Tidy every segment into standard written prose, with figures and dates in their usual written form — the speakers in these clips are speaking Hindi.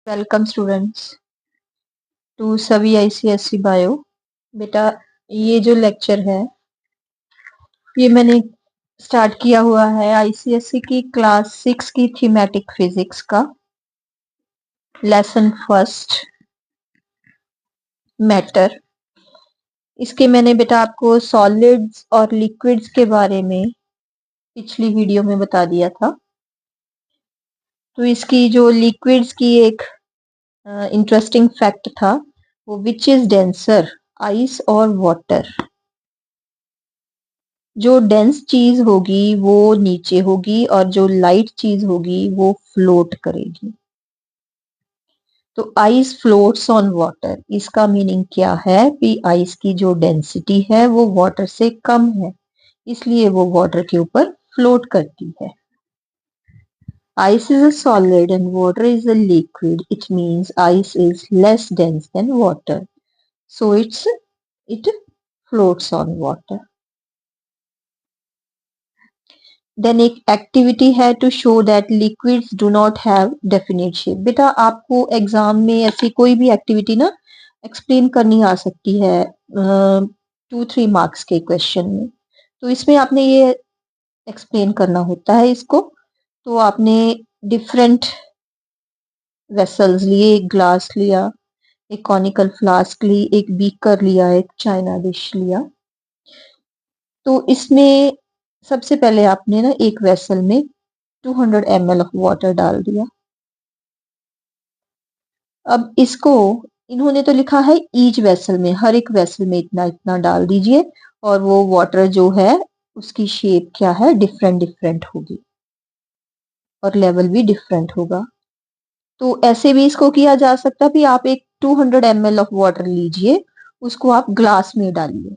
वेलकम स्टूडेंट्स टू सभी आईसीएसई बायो। बेटा, ये जो लेक्चर है ये मैंने स्टार्ट किया हुआ है आईसीएसई की क्लास 6 की थीमेटिक फिजिक्स का लेसन फर्स्ट मैटर। इसके मैंने बेटा आपको सॉलिड्स और लिक्विड्स के बारे में पिछली वीडियो में बता दिया था। तो इसकी जो लिक्विड्स की एक इंटरेस्टिंग फैक्ट था वो विच इज डेंसर, आइस और वाटर। जो डेंस चीज होगी वो नीचे होगी और जो लाइट चीज होगी वो फ्लोट करेगी। तो आइस फ्लोट्स ऑन वाटर, इसका मीनिंग क्या है कि आइस की जो डेंसिटी है वो वाटर से कम है, इसलिए वो वाटर के ऊपर फ्लोट करती है। Ice is a solid and water is a liquid. It means ice is less dense than water. So it floats on water. Then एक एक्टिविटी है to show that liquids do not have definite shape. बेटा आपको एग्जाम में ऐसी कोई भी एक्टिविटी ना एक्सप्लेन करनी आ सकती है 2-3 मार्क्स के क्वेश्चन में। तो इसमें आपने ये एक्सप्लेन करना होता है इसको। तो आपने डिफरेंट वेसल्स लिए, एक ग्लास लिया, एक कॉनिकल फ्लास्क ली, एक बीकर लिया, एक चाइना डिश लिया। तो इसमें सबसे पहले आपने ना एक वेसल में 200 ml ऑफ वाटर डाल दिया। अब इसको इन्होंने तो लिखा है ईच वेसल में, हर एक वेसल में इतना इतना डाल दीजिए और वो वाटर जो है उसकी शेप क्या है, डिफरेंट डिफरेंट होगी और लेवल भी डिफरेंट होगा। तो ऐसे भी इसको किया जा सकता है कि आप एक 200 ml ऑफ वाटर लीजिए, उसको आप ग्लास में डालिए,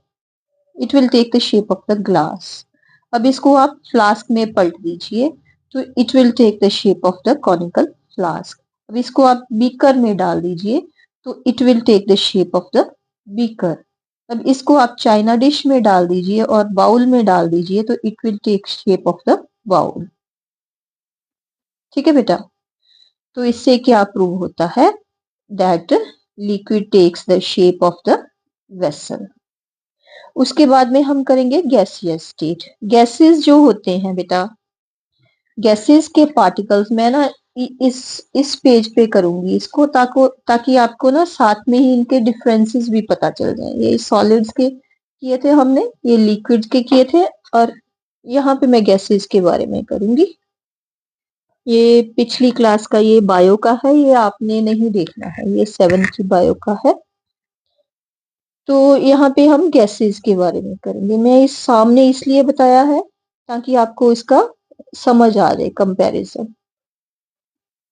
it will take the shape of the glass. अब इसको आप फ्लास्क में पलट दीजिए तो it will take the shape of the conical flask. अब इसको आप बीकर में डाल दीजिए तो it will take the shape of the beaker. अब इसको आप चाइना डिश में डाल दीजिए और बाउल में डाल दीजिए तो it will take shape of the bowl. ठीक है बेटा, तो इससे क्या प्रूव होता है that liquid takes the shape of the vessel. उसके बाद में हम करेंगे गैसियस स्टेट। गैसेस जो होते हैं बेटा, गैसेस के पार्टिकल्स मैं ना इस पेज पे करूंगी इसको ताकि आपको ना साथ में ही इनके डिफरेंसेस भी पता चल जाए। ये सॉलिड्स के किए थे हमने, ये लिक्विड्स के किए थे और यहाँ पे मैं गैसेस के बारे में करूंगी। ये पिछली क्लास का ये बायो का है, ये आपने नहीं देखना है, ये 7th की बायो का है। तो यहाँ पे हम गैसेस के बारे में करेंगे। मैं इस सामने इसलिए बताया है ताकि आपको इसका समझ आ जाए कंपैरिजन।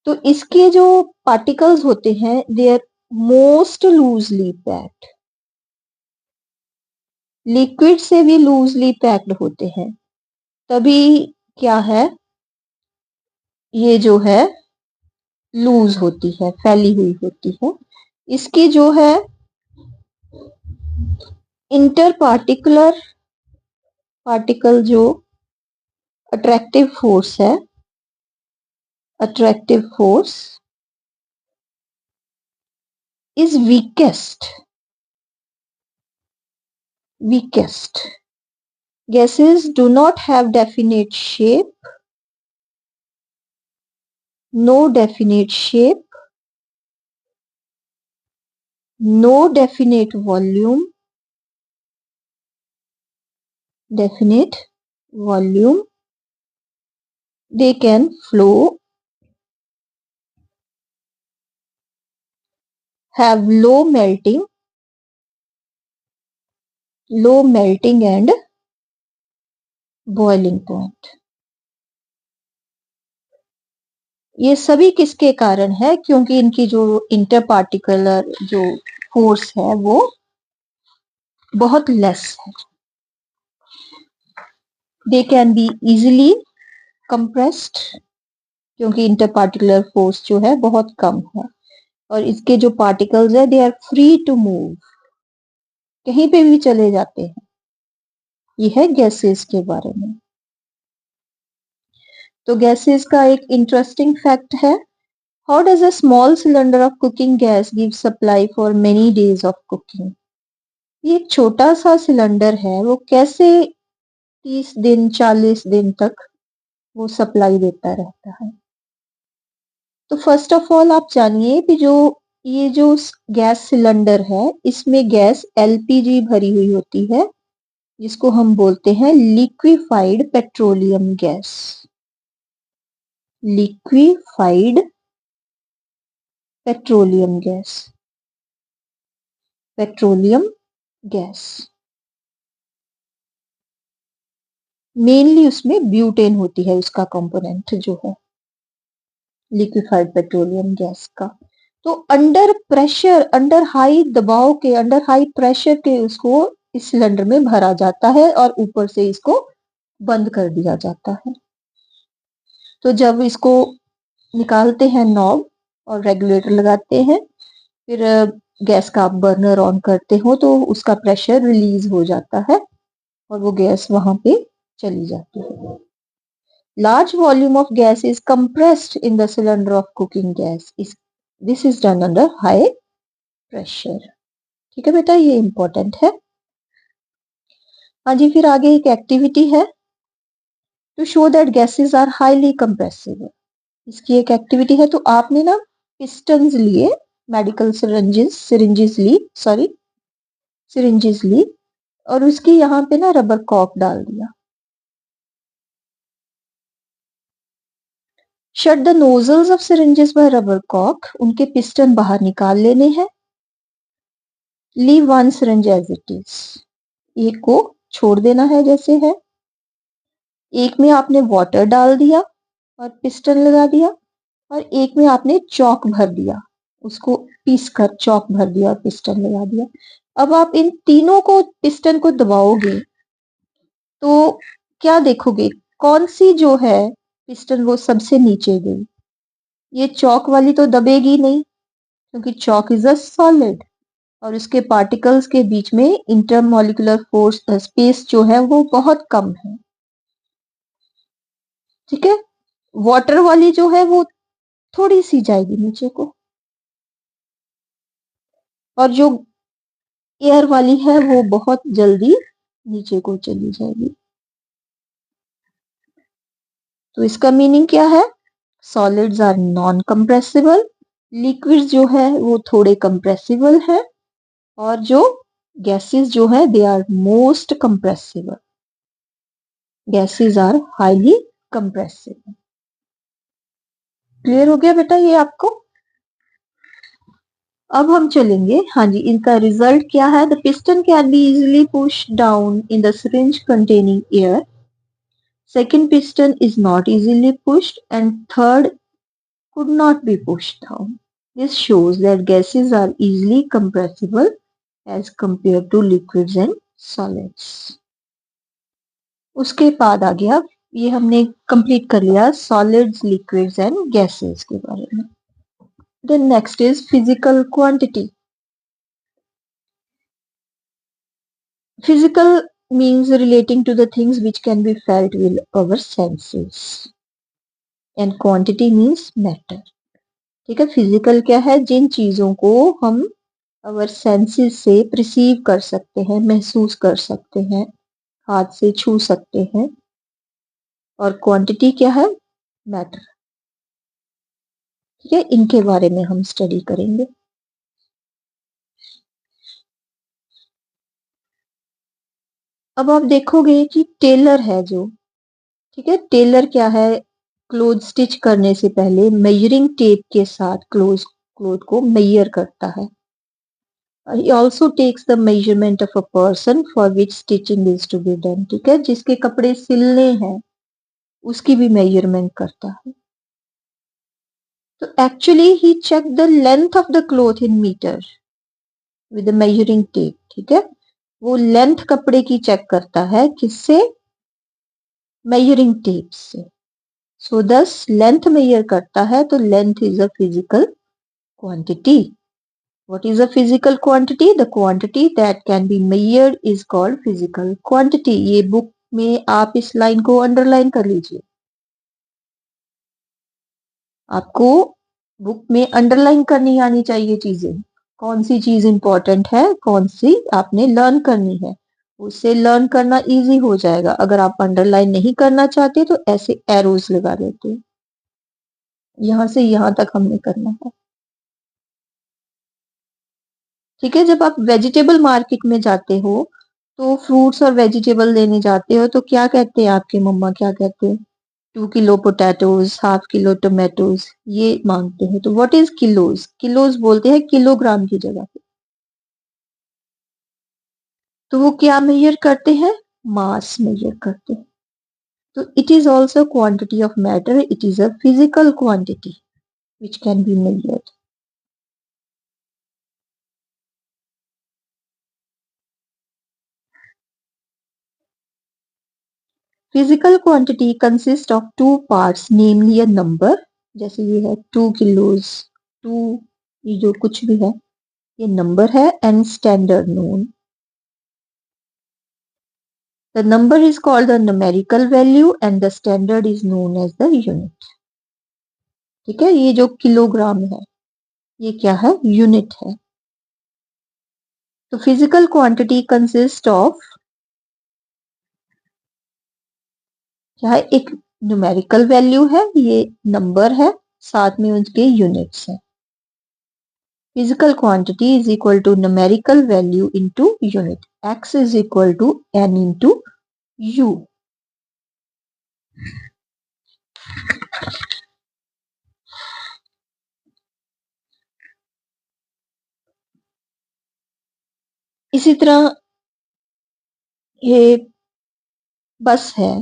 तो इसके जो पार्टिकल्स होते हैं they are most loosely packed, liquid से भी लूजली पैक्ड होते हैं, तभी क्या है ये जो है लूज होती है, फैली हुई होती है। इसकी जो है इंटर पार्टिकल जो अट्रैक्टिव फोर्स है, attractive force is weakest. Gases do not have definite shape, no definite volume, they can flow, have low melting and boiling point. ये सभी किसके कारण है? क्योंकि इनकी जो इंटरपार्टिकुलर जो फोर्स है वो बहुत लेस है। They can be easily compressed, क्योंकि इंटरपार्टिकुलर फोर्स जो है बहुत कम है और इसके जो पार्टिकल्स है they are free to move, कहीं पे भी चले जाते हैं। ये है गैसेस के बारे में। तो गैसेस का एक इंटरेस्टिंग फैक्ट है, How does a small cylinder of cooking gas give supply for many days of cooking? ये एक छोटा सा सिलेंडर है, वो कैसे 30 दिन 40 दिन तक वो सप्लाई देता रहता है? तो फर्स्ट ऑफ ऑल आप जानिए कि ये जो गैस सिलेंडर है, इसमें गैस एलपीजी भरी हुई होती है, जिसको हम बोलते हैं liquefied petroleum gas. Liquefied petroleum gas, petroleum gas. Mainly उसमें ब्यूटेन होती है, उसका कंपोनेंट जो है लिक्विफाइड पेट्रोलियम गैस का। तो अंडर प्रेशर, अंडर हाई दबाव के, अंडर हाई प्रेशर के उसको इस सिलेंडर में भरा जाता है और ऊपर से इसको बंद कर दिया जाता है। तो जब इसको निकालते हैं नॉब और रेगुलेटर लगाते हैं, फिर गैस का आप बर्नर ऑन करते हो तो उसका प्रेशर रिलीज हो जाता है और वो गैस वहां पे चली जाती है। Large volume of gas is compressed in the cylinder of cooking gas. This is done under high pressure. ठीक है बेटा, ये इंपॉर्टेंट है। हाँ जी, फिर आगे एक एक्टिविटी है to show that gases are highly compressible. इसकी एक एक्टिविटी है, तो आपने ना पिस्टन्स लिए, मेडिकल सिरिंजेस ली और उसकी यहाँ पे ना रबर कॉर्क डाल दिया। Shut the nozzles of syringes by rubber cork, उनके पिस्टन बाहर निकाल लेने हैं। Leave one syringe as it is, एक को छोड़ देना है जैसे है। एक में आपने वाटर डाल दिया और पिस्टन लगा दिया, और एक में आपने चौक भर दिया, उसको पीस कर चौक भर दिया और पिस्टन लगा दिया। अब आप इन तीनों को, पिस्टन को दबाओगे तो क्या देखोगे, कौन सी जो है पिस्टन वो सबसे नीचे गई? ये चौक वाली तो दबेगी नहीं, क्योंकि चौक इज अ सॉलिड और उसके पार्टिकल्स के बीच में इंटरमोलिकुलर फोर्स स्पेस जो है वो बहुत कम है। ठीक है, वाटर वाली जो है वो थोड़ी सी जाएगी नीचे को, और जो एयर वाली है वो बहुत जल्दी नीचे को चली जाएगी। तो इसका मीनिंग क्या है? Solids are non compressible, liquids जो है वो थोड़े कंप्रेसिबल है, और जो गैसेस जो है they are most compressible. Gases are highly compressible. Clear हो गया बेटा ये आपको? अब हम चलेंगे, हाँ जी, इनका रिजल्ट क्या है? The piston can be easily push down in the syringe containing air, second piston is not easily pushed, and third could not be pushed down. This shows that gases are easily compressible as compared to liquids and solids. उसके बाद आ गया, ये हमने कंप्लीट कर लिया सॉलिड्स, लिक्विड्स एंड गैसेस के बारे में। Then next is physical quantity. Physical means relating to the things which can be felt with our senses, and quantity means matter. ठीक है, फिजिकल क्या है? जिन चीजों को हम अवर सेंसेस से परसीव कर सकते हैं, महसूस कर सकते हैं, हाथ से छू सकते हैं। और क्वांटिटी क्या है? मैटर। ठीक है, इनके बारे में हम स्टडी करेंगे। अब आप देखोगे कि टेलर है जो, ठीक है, टेलर क्या है? क्लोथ स्टिच करने से पहले मेजरिंग टेप के साथ क्लोथ को मेजर करता है। He also takes the measurement of a person for which stitching is to be done. ठीक है, जिसके कपड़े सिलने हैं उसकी भी मेजरमेंट करता है। तो actually he check the length of the cloth in metre with the measuring tape. ठीक है, वो लेंथ कपड़े की चेक करता है, किससे? मेजरिंग टेप से। सो दस लेंथ मेजर करता है, तो length is a physical quantity. What is a physical quantity? The quantity that can be measured is called physical quantity. ये बुक में आप इस लाइन को अंडरलाइन कर लीजिए। आपको बुक में अंडरलाइन करनी आनी चाहिए चीजें, कौन सी चीज इंपॉर्टेंट है, कौन सी आपने लर्न करनी है, उससे लर्न करना इजी हो जाएगा। अगर आप अंडरलाइन नहीं करना चाहते तो ऐसे एरोज लगा देते हैं, यहां से यहां तक हमने करना है। ठीक है, जब आप वेजिटेबल मार्केट में जाते हो तो फ्रूट्स और वेजिटेबल लेने जाते हो तो क्या कहते हैं आपके मम्मा, क्या कहते हैं? 2 kilo potatoes, half kilo tomatoes, ये मांगते हैं। तो व्हाट इज किलोज? किलोज बोलते हैं किलोग्राम की जगह पे। तो वो क्या मेजर करते हैं? मास मेजर करते हैं। तो it is also quantity of matter, it is a physical quantity which can be measured. Physical quantity consist of two parts, namely a number, जैसे ये है 2 किलोज, टू, ये जो कुछ भी है ये नंबर है, and standard known. The number is called the numerical value and the standard is known as the unit. ठीक है, ये जो किलोग्राम है ये क्या है? यूनिट है। तो फिजिकल क्वांटिटी कंसिस्ट ऑफ क्या है? एक न्यूमेरिकल वैल्यू है, ये नंबर है, साथ में उसके यूनिट्स हैं। Physical quantity is equal to numerical value into unit, x is equal to n into u। इसी तरह ये बस है,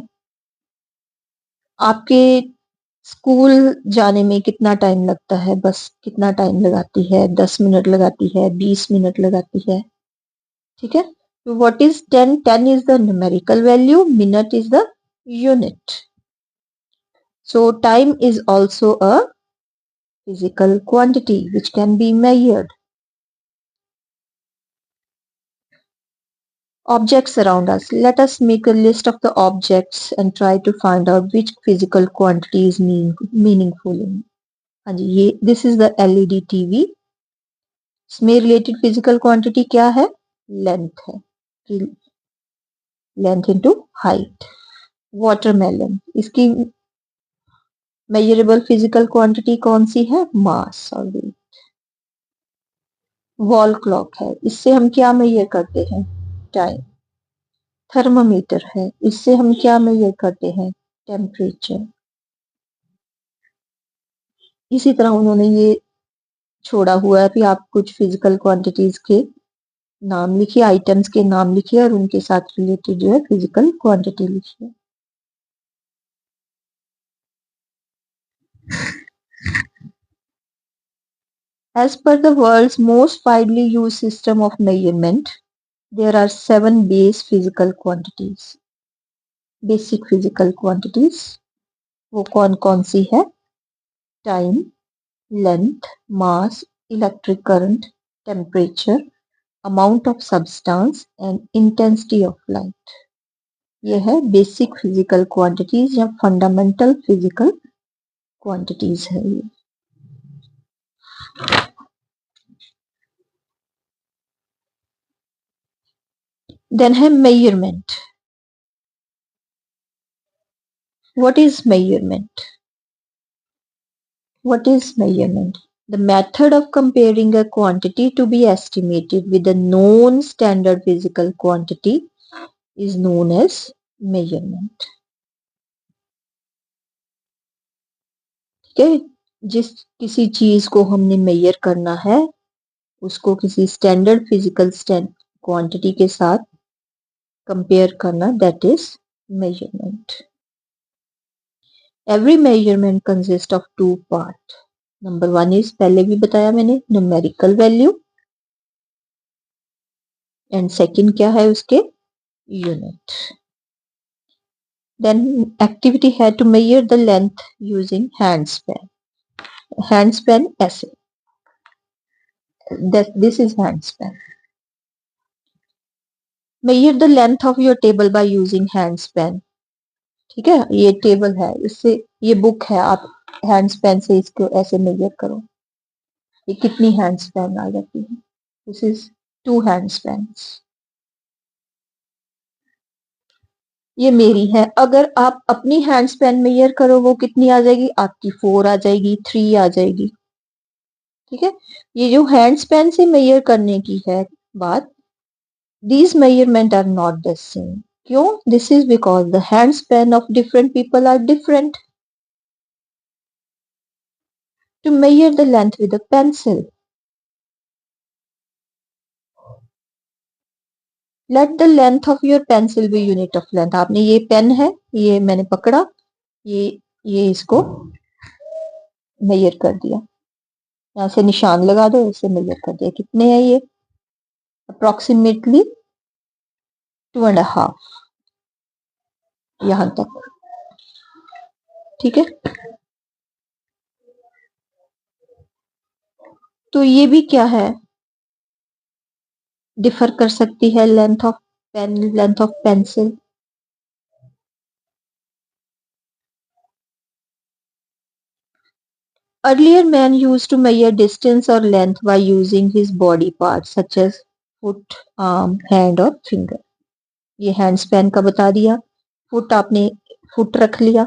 आपके स्कूल जाने में कितना टाइम लगता है? बस कितना टाइम लगाती है? 10 मिनट लगाती है, 20 मिनट लगाती है। ठीक है, तो what is 10? 10 is the numerical value, minute is the unit. So time is also a physical quantity which can be measured. Objects around us. Let us make a list of the objects and try to find out which physical quantity is meaningful in. हाँ जी, ये this is the LED TV. इसमें रिलेटेड फिजिकल क्वांटिटी क्या है? लेंथ है, लेंथ इनटू हाइट। वाटरमेलन, इसकी मेजरेबल फिजिकल क्वांटिटी कौन सी है? मास और वेट। वॉल क्लॉक है, इससे हम क्या मेजर करते हैं? टाइम। थर्मामीटर है, इससे हम क्या मेजर करते हैं? टेम्परेचर। इसी तरह उन्होंने ये छोड़ा हुआ है कि आप कुछ फिजिकल क्वांटिटीज के नाम लिखिए, आइटम्स के नाम लिखिए और उनके साथ रिलेटेड जो है फिजिकल क्वांटिटी लिखिए। As per the world's most widely used system of measurement, there are 7 base physical quantities. Basic physical quantities वो कौन कौन सी है? Time, length, mass, electric current, temperature, amount of substance and intensity of light. ये है बेसिक फिजिकल क्वांटिटीज या फंडामेंटल फिजिकल क्वांटिटीज है ये। देन है measurement. What is measurement? What is measurement? The method of comparing a quantity to be estimated with a known standard physical quantity is known as measurement. ठीक है, जिस किसी चीज को हमने मेजर करना है उसको किसी स्टैंडर्ड फिजिकल क्वांटिटी के साथ कंपेयर करना, that is measurement. Every measurement consists of 2 parts. Number 1 is, पहले भी बताया मैंने, न्यूमेरिकल वैल्यू, एंड सेकंड क्या है उसके? Unit. Then activity had to measure the length using handspan. Handspan ऐसे, that this is handspan. Measure the length of your table by using handspan. ठीक है, ये टेबल है, इससे ये बुक है, आप हैंड स्पैन से इसको ऐसे मेजर करो, ये कितनी हैंड स्पैन आ जाती है। This is 2 hand spans. ये मेरी है, अगर आप अपनी हैंड स्पैन मेजर करो वो कितनी आ जाएगी आपकी, 4 आ जाएगी, 3 आ जाएगी। ठीक है, ये जो हैंड स्पैन से मेजर करने की है बात, these measurement are not the same. क्यों? This is because the hand span of different people are different. To measure the length with a pencil, let the length of your pencil be unit of length. आपने ये पेन है, ये मैंने पकड़ा, ये इसको मेजर कर दिया, यहाँ से निशान लगा दो, इसे मेजर कर दिया, कितने है ये, अप्रोक्सीमेटली 2.5 यहां तक। ठीक है, तो ये भी क्या है, डिफर कर सकती है length of pen, length of pencil. Earlier man used to measure distance or length by using his body parts such as foot, arm, hand और finger. ये हैंड स्पैन का बता दिया। फुट आपने फुट रख लिया,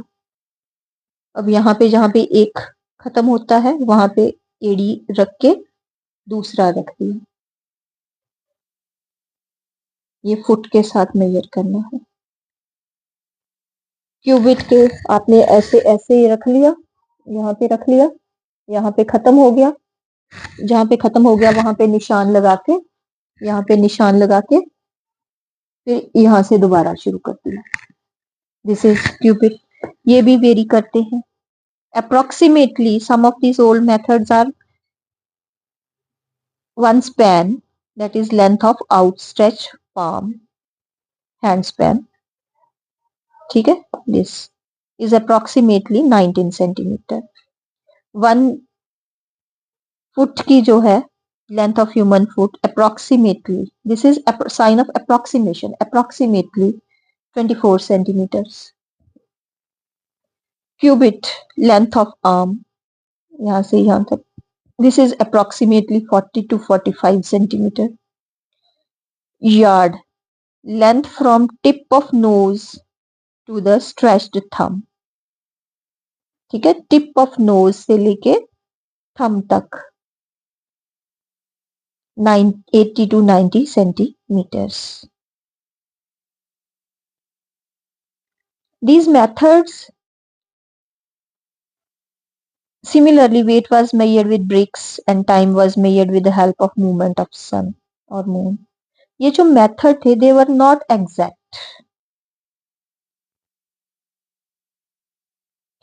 अब यहाँ पे जहाँ पे एक खत्म होता है वहां पे एड़ी रख के दूसरा रख दिया, ये फुट के साथ मेजर करना है। क्यूबिट के आपने ऐसे ऐसे ही रख लिया, यहाँ पे रख लिया, यहाँ पे खत्म हो गया, जहाँ पे खत्म हो गया वहां पे निशान लगा के, यहाँ पे निशान लगा के फिर यहाँ से दोबारा शुरू कर दिया। This is cubit. ये भी वेरी करते हैं। Approximately some of these old methods are one span, that is length of outstretched palm, hand span. ठीक है, this is approximately 19 centimeter. 1 foot की जो है length of human foot approximately, this is sign of approximation, approximately 24 centimeters. Cubit, length of arm, यहाँ से यहाँ तक, this is approximately 40 to 45 centimeter. Yard, length from tip of nose to the stretched thumb. ठीक है, टिप ऑफ नोज से लेके थम तक 80 to 90 centimeters. These methods, similarly weight was measured with bricks and time was measured with the help of movement of sun or moon. ये जो मेथड थे they were not exact,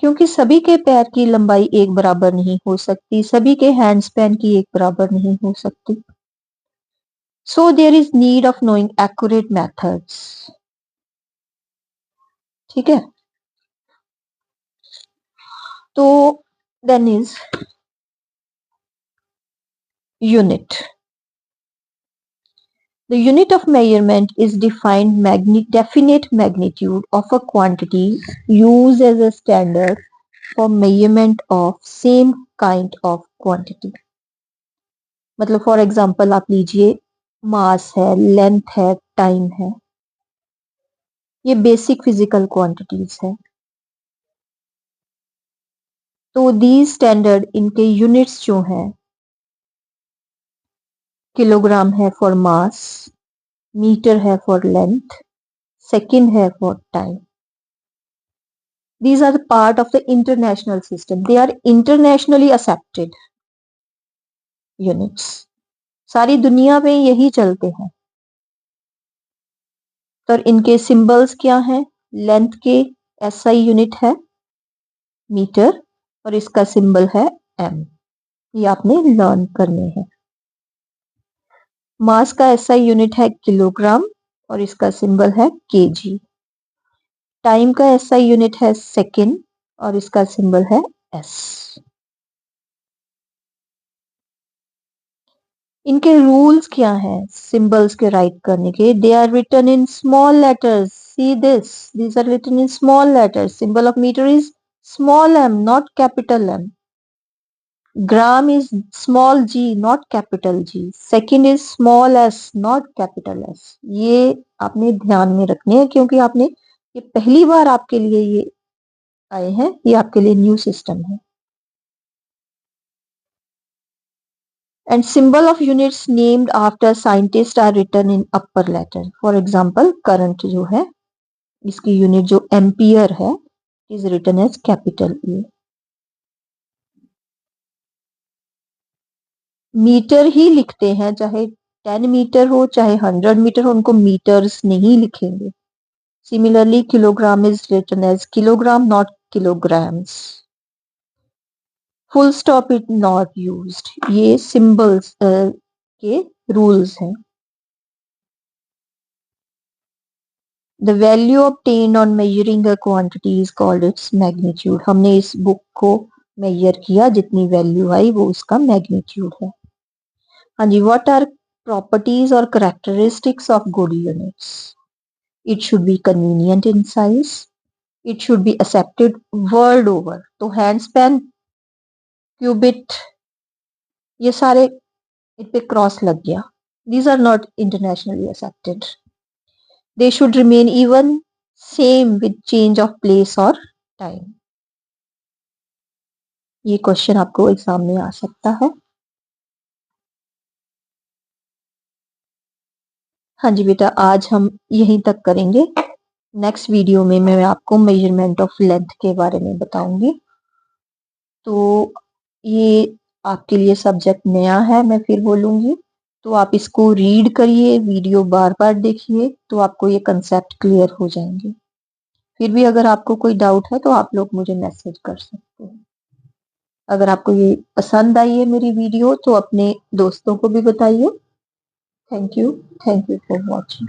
क्योंकि सभी के पैर की लंबाई एक बराबर नहीं हो सकती, सभी के हैंड स्पैन की एक बराबर नहीं हो सकती। So there is need of knowing accurate methods. ठीक है, तो then is unit. The unit of measurement is defined definite magnitude of a quantity used as a standard for measurement of same kind of quantity. मतलब फॉर एग्जाम्पल आप लीजिए मास है, लेंथ है, टाइम है, ये बेसिक फिजिकल क्वांटिटीज है। तो दीज स्टैंडर्ड, इनके यूनिट्स जो हैं, किलोग्राम है फॉर मास, मीटर है फॉर लेंथ, सेकंड है for time. These are the part of the international system. They are internationally accepted units. सारी दुनिया में यही चलते हैं। तो इनके सिंबल्स क्या हैं? लेंथ के SI यूनिट है मीटर और इसका सिंबल है M. ये आपने लर्न करने हैं। मास का SI यूनिट है किलोग्राम और इसका सिंबल है kg. टाइम का SI यूनिट है सेकेंड और इसका सिंबल है S. इनके रूल्स क्या हैं सिंबल्स के राइट करने के? They are written in small letters. See this, these are written in small letters. Symbol of metre is Small m, not capital M. Gram is small g, not capital G. Second is small s, not capital S. ये आपने ध्यान में रखने हैं क्योंकि आपने ये पहली बार आपके लिए ये आए हैं, ये आपके लिए न्यू सिस्टम है. And symbol of units named after scientists are written in upper letter. For example, current जो है इसकी यूनिट जो एम्पियर है is written as capital E. Metre ही लिखते हैं, चाहे 10 मीटर हो चाहे 100 मीटर हो, उनको मीटर्स नहीं लिखेंगे. Similarly, kilogram is written as kilogram, not kilograms. Full stop is not used. ये symbols के rules हैं. The value obtained on measuring a quantity is called its magnitude. हमने इस बुक को मेजर किया, जितनी वैल्यू आई वो उसका मैग्नीट्यूड है. हाँ जी, what are properties or characteristics of good units? It should be convenient in size. It should be accepted world over. तो handspan, cubit, ये सारे इत पे क्रॉस लग गया. These are not internationally accepted. They should remain even same with change of place or time. ये क्वेश्चन आपको एग्जाम में आ सकता है. हाँ जी बेटा, आज हम यहीं तक करेंगे. नेक्स्ट वीडियो में मैं आपको मेजरमेंट ऑफ लेंथ के बारे में बताऊंगी. तो ये आपके लिए सब्जेक्ट नया है, मैं फिर बोलूंगी. तो आप इसको रीड करिए, वीडियो बार बार देखिए, तो आपको ये कंसेप्ट क्लियर हो जाएंगे. फिर भी अगर आपको कोई डाउट है तो आप लोग मुझे मैसेज कर सकते हैं. अगर आपको ये पसंद आई है मेरी वीडियो तो अपने दोस्तों को भी बताइए. Thank you for watching.